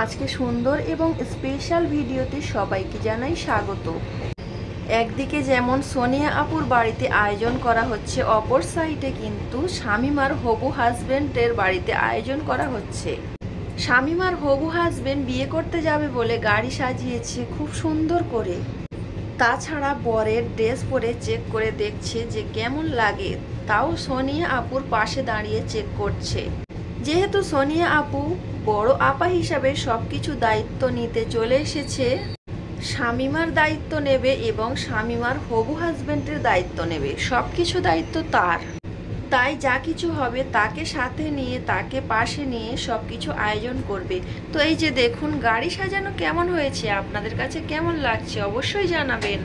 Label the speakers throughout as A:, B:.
A: আজকে সুন্দর এবং স্পেশাল ভিডিওতে সবাইকে জানাই স্বাগত। একদিকে যেমন সোনিয়া আপুর বাড়িতে আয়োজন করা হচ্ছে, অপর সাইডে কিন্তু শামীমার হবু হাজবেন্ডের বাড়িতে আয়োজন করা হচ্ছে। শামীমার হবু হাজবেন্ড বিয়ে করতে যাবে বলে গাড়ি সাজিয়েছে খুব সুন্দর করে। তাছাড়া বরের ড্রেস পরে চেক করে দেখছে যে কেমন লাগে, তাও সোনিয়া আপুর পাশে দাঁড়িয়ে চেক করছে। যেহেতু সোনিয়া আপু বড় আপা হিসাবে সবকিছু দায়িত্ব নিতে চলে এসেছে, শামীমার দায়িত্ব নেবে এবং শামীমার হবু হাজবেন্ডের দায়িত্ব নেবে, সবকিছু দায়িত্ব তার। তাই যা কিছু হবে তাকে সাথে নিয়ে, তাকে পাশে নিয়ে সবকিছু আয়োজন করবে। তো এই যে দেখুন গাড়ি সাজানো কেমন হয়েছে, আপনাদের কাছে কেমন লাগছে অবশ্যই জানাবেন।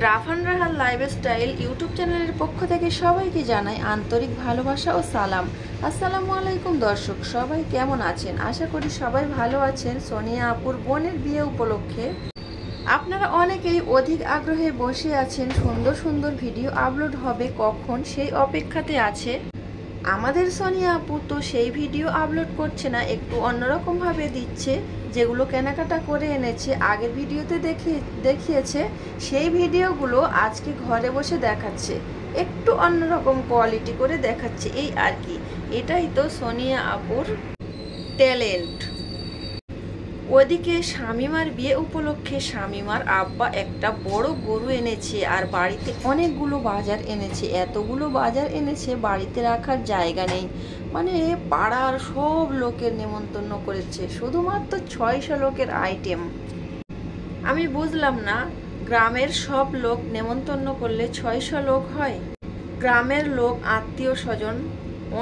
A: রাফান রাহাল লাইফস্টাইল ইউটিউব চ্যানেলের পক্ষ থেকে সবাইকে জানাই আন্তরিক ভালোবাসা ও সালাম। আসসালামু আলাইকুম দর্শক, সবাই কেমন আছেন? আশা করি সবাই ভালো আছেন। সোনিয়া আপুর বোনের বিয়ে উপলক্ষে আপনারা অনেকেই অধিক আগ্রহে বসে আছেন, সুন্দর সুন্দর ভিডিও আপলোড হবে কখন সেই অপেক্ষাতে আছে। আমাদের সোনিয়া আপু তো সেই ভিডিও আপলোড করছে না, একটু অন্যরকমভাবে দিচ্ছে। যেগুলো কেনাকাটা করে এনেছে আগের ভিডিওতে দেখিয়েছে, সেই ভিডিওগুলো আজকে ঘরে বসে দেখাচ্ছে, একটু অন্যরকম কোয়ালিটি করে দেখাচ্ছে, এই আর কি। এটাই তো সোনিয়া আপুর ট্যালেন্ট। ওদিকে শামীমার বিয়ে উপলক্ষে শামীমার আব্বা একটা বড় গরু এনেছে আর বাড়িতে অনেকগুলো বাজার এনেছে। এতগুলো বাজার এনেছে বাড়িতে রাখার জায়গা নেই, মানে পাড়ার সব লোকের নেমন্তন্ন করেছে, শুধুমাত্র 600 লোকের আইটেম। আমি বুঝলাম না, গ্রামের সব লোক নেমন্তন্ন করলে 600 লোক হয়? গ্রামের লোক আত্মীয় স্বজন,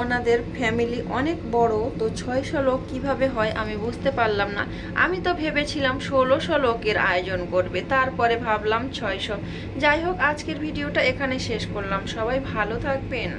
A: ওনাদের ফ্যামিলি অনেক বড়, তো 600 লোক কিভাবে হয় আমি বুঝতে পারলাম না। আমি তো ভেবেছিলাম 1600 লোকের আয়োজন করবে, তারপরে ভাবলাম 600। যাই হোক, আজকের ভিডিওটা এখানে শেষ করলাম। সবাই ভালো থাকবেন।